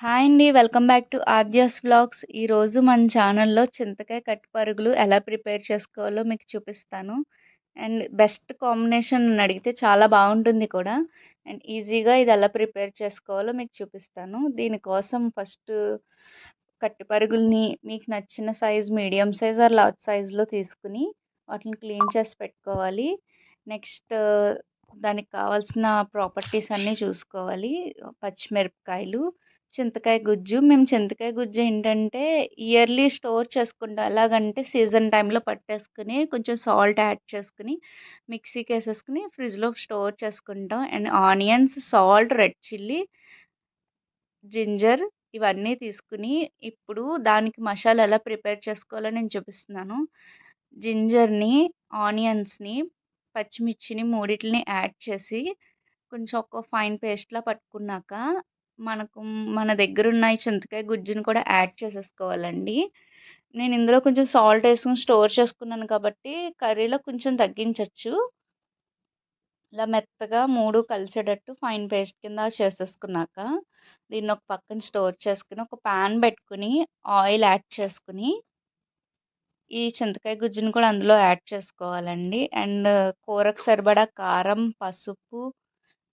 Hi అండి. Welcome back to Aadya's vlogs. ఈరోజు మన ఛానల్‌లో చింతకాయ కట్టు పరుగులు ఎలా ప్రిపేర్ చేసుకోవాలో మీకు చూపిస్తాను. అండ్ బెస్ట్ కాంబినేషన్ అని అడిగితే చాలా బాగుంటుంది కూడా. అండ్ ఈజీగా ఇది ఎలా ప్రిపేర్ చేసుకోవాలో మీకు చూపిస్తాను. దీనికోసం ఫస్ట్ కట్టు పరుగుల్ని మీకు నచ్చిన size medium size are large సైజ్‌లో తీసుకుని వాటిని క్లీన్ చేసి పెట్టుకోవాలి. నెక్స్ట్ దానికి కావాల్సిన ప్రాపర్టీస్ అన్నీ చూసుకోవాలి. పచ్చిమిరపకాయలు, చింతకాయ గుజ్జు. మేము చింతకాయ గుజ్జు ఏంటంటే ఇయర్లీ స్టోర్ చేసుకుంటాం. ఎలాగంటే సీజన్ టైంలో పట్టేసుకుని కొంచెం సాల్ట్ యాడ్ చేసుకుని మిక్సీకి వేసేసుకుని ఫ్రిడ్జ్‌లో స్టోర్ చేసుకుంటాం. And onions, salt, red chilli, ginger ఇవన్నీ తీసుకుని ఇప్పుడు దానికి మసాలా ఎలా ప్రిపేర్ చేసుకోవాలో నేను చూపిస్తున్నాను. జింజర్‌ని, ఆనియన్స్‌ని, పచ్చిమిర్చిని మూడిటిని యాడ్ చేసి కొంచెం ఒక ఫైన్ పేస్ట్‌లా పట్టుకున్నాక మనకు మన దగ్గరున్న ఈ చింతకాయ గుజ్జుని కూడా యాడ్ చేసేసుకోవాలండి. నేను ఇందులో కొంచెం సాల్ట్ ఏసుకొని స్టోర్ చేసుకున్నాను కాబట్టి కర్రీలో కొంచెం తగ్గించొచ్చు. ఇలా మెత్తగా 3 కలిసేటట్టు ఫైన్ పేస్ట్ కింద చేసేసుకున్నాక దీన్ని ఒక పక్కన స్టోర్ చేసుకొని ఒక పాన్ పెట్టుకుని ఆయిల్ యాడ్ చేసుకుని ఈ చింతకాయ గుజ్జుని కూడా అందులో యాడ్ చేసుకోవాలండి. అండ్ కూరకు సరిపడా కారం, పసుపు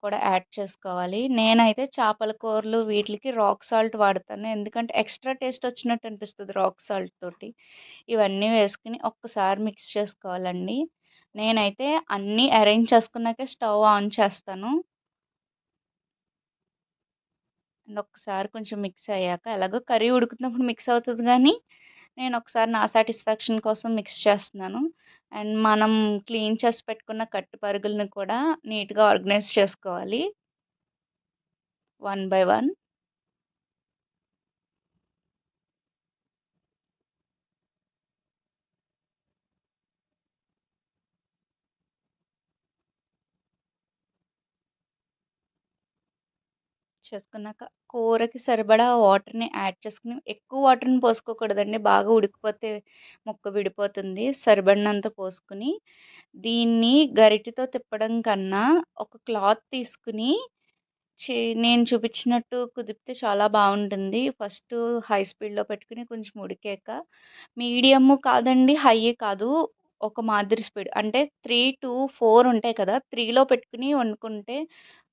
కూడా యాడ్ చేసుకోవాలి. నేనైతే చేపల కూరలు వీటికి రాక్ సాల్ట్ వాడతాను. ఎందుకంటే ఎక్స్ట్రా టేస్ట్ వచ్చినట్టు అనిపిస్తది రాక్ సాల్ట్ తోటి. ఇవన్నీ వేసుకొని ఒక్కసారి మిక్స్ చేసుకోవాలండి. నేనైతే అన్నీ అరేంజ్ చేసుకున్నాకే స్టవ్ ఆన్ చేస్తాను. అండ్ ఒక్కసారి కొంచెం మిక్స్ అయ్యాక ఎలాగో కర్రీ ఉడుకుతున్నప్పుడు మిక్స్ అవుతది గానీ, నేను ఒకసారి నా సాటిస్ఫాక్షన్ కోసం మిక్స్ చేస్తున్నాను. అండ్ మనం క్లీన్ చేసి పెట్టుకున్న కట్టు పరుగులని కూడా నీట్‌గా ఆర్గనైజ్ చేసుకోవాలి. One by one. చేసుకున్నాక కూరకి సరిపడా వాటర్‌ని యాడ్ చేసుకొని ఎక్కువ వాటర్‌ని పోసుకోకూడదండి. బాగా ఉడికిపోతే ముక్క విడిపోతుంది. సరిపడినంత పోసుకొని దీన్ని గరిటెతో తిప్పడం కన్నా ఒక క్లాత్ తీసుకుని చే నేను చూపించినట్టు కుదిపితే చాలా బావుంటుంది. ఫస్టు హై స్పీడ్‌లో పెట్టుకొని కొంచెం ఉడికాక మీడియము కాదండి, హై కాదు. ఒక మాదిరి స్పీడ్ అంటే 3-4 ఉంటాయి కదా! 3లో పెట్టుకొని వండుకుంటే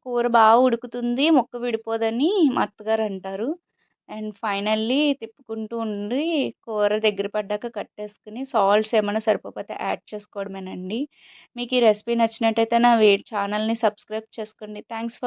కూర బాగా ఉడుకుతుంది. ముక్క విడిపోదని మా అత్తగారంటారు. అండ్ ఫైనల్లీ తిప్పుకుంటూ ఉండి కూర దగ్గర పడ్డాక కట్టేసుకొని సాల్ట్స్ ఏమన్నా సరిపోకపోతే యాడ్ చేసుకోవడమేనండి. మీకు ఈ రెసిపీ నచ్చినట్టయితే నా ఛానల్‌ని సబ్స్క్రైబ్ చేసుకోండి. Thanks for